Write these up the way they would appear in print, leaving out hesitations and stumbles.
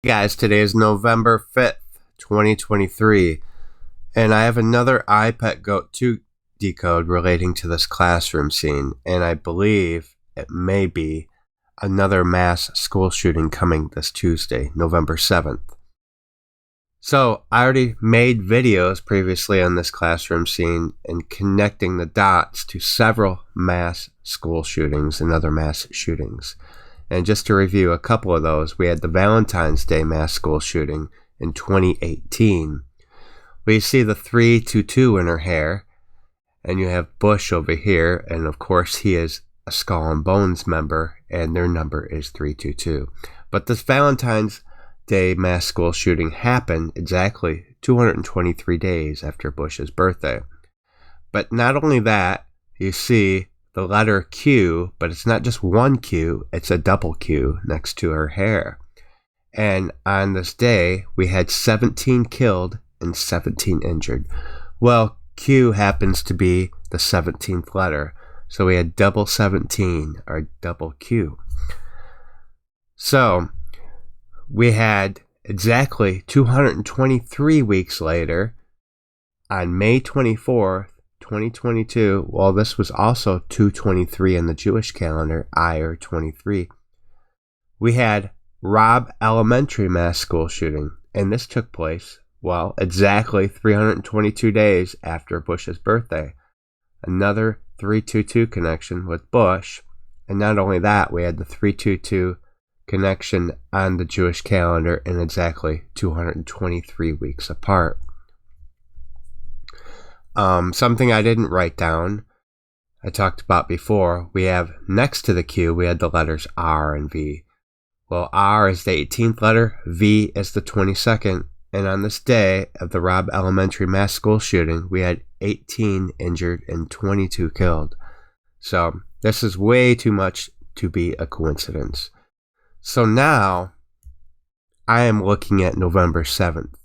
Guys, today is November 5th, 2023, and I have another iPet Goat 2 decode relating to this classroom scene, and I believe it may be another mass school shooting coming this Tuesday, November 7th. So, I already made videos previously on this classroom scene and connecting the dots to several mass school shootings and other mass shootings. And just to review a couple of those, we had the Valentine's Day mass school shooting in 2018. We see the 322 in her hair, and you have Bush over here, and of course he is a Skull and Bones member, and their number is 322. But this Valentine's Day mass school shooting happened exactly 223 days after Bush's birthday. But not only that, you see the letter Q, but it's not just one Q, it's a double Q next to her hair. And on this day, we had 17 killed and 17 injured. Well, Q happens to be the 17th letter, so we had double 17, or double Q. So, we had exactly 223 weeks later, on May 24th, 2022, well, this was also 223 in the Jewish calendar, Iyar 23. We had Robb Elementary mass school shooting, and this took place, well, exactly 322 days after Bush's birthday. Another 322 connection with Bush, and not only that, we had the 322 connection on the Jewish calendar in exactly 223 weeks apart. Something I didn't write down, I talked about before, we have next to the Q, we had the letters R and V. Well, R is the 18th letter, V is the 22nd, and on this day of the Robb Elementary mass school shooting, we had 18 injured and 22 killed. So, this is way too much to be a coincidence. So now, I am looking at November 7th.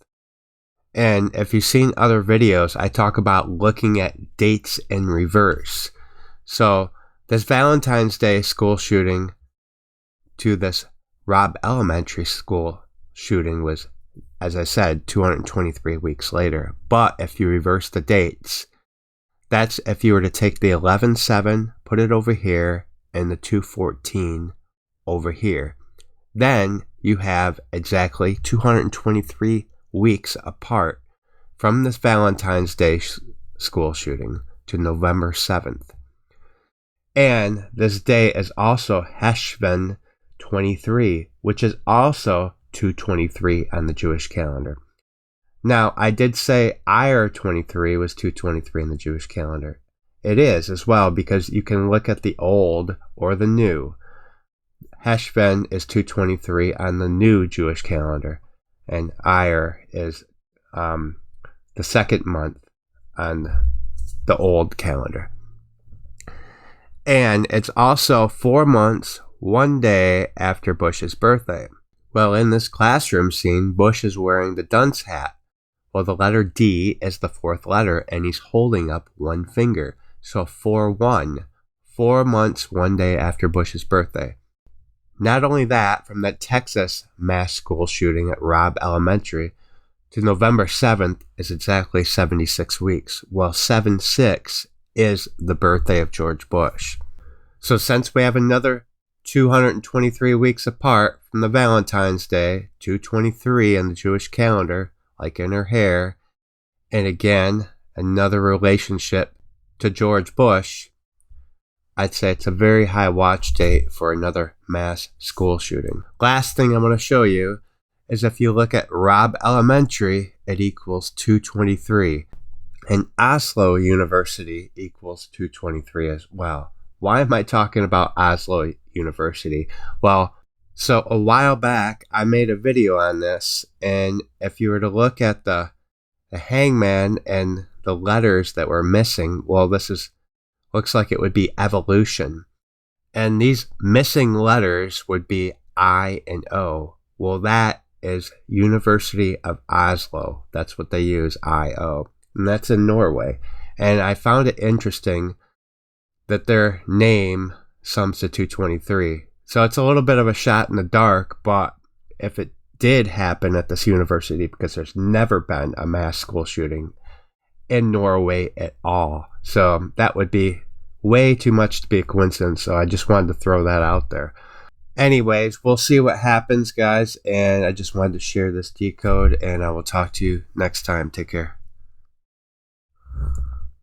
And if you've seen other videos, I talk about looking at dates in reverse. So this Valentine's Day school shooting to this Robb Elementary school shooting was, as I said, 223 weeks later. But if you reverse the dates, that's if you were to take the 11/7, put it over here, and the 2/14 over here. Then you have exactly 223 weeks apart from this Valentine's Day school shooting to November 7th. And this day is also Heshvan 23, which is also 223 on the Jewish calendar. Now, I did say Iyar 23 was 223 in the Jewish calendar. It is as well, because you can look at the old or the new. Heshvan is 223 on the new Jewish calendar, and Iyar is the second month on the old calendar. And it's also 4 months, 1 day after Bush's birthday. Well, in this classroom scene, Bush is wearing the dunce hat. Well, the letter D is the fourth letter, and he's holding up one finger. So 4-1, 4 months, 1 day after Bush's birthday. Not only that, from that Texas mass school shooting at Robb Elementary to November 7th is exactly 76 weeks. Well, 7/6 is the birthday of George Bush. So since we have another 223 weeks apart from the Valentine's Day, 223 on the Jewish calendar, like in her hair, and again, another relationship to George Bush, I'd say it's a very high watch date for another mass school shooting. Last thing I'm going to show you is if you look at Robb Elementary, it equals 223. And Oslo University equals 223 as well. Why am I talking about Oslo University? Well, so a while back, I made a video on this, and if you were to look at the hangman and the letters that were missing, well, looks like it would be evolution. And these missing letters would be I and O. Well, that is University of Oslo. That's what they use, I-O. And that's in Norway. And I found it interesting that their name sums to 223. So it's a little bit of a shot in the dark, but if it did happen at this university, because there's never been a mass school shooting in Norway at all. So that would be way too much to be a coincidence. So I just wanted to throw that out there. Anyways, we'll see what happens, guys. And I just wanted to share this decode, and I will talk to you next time. Take care.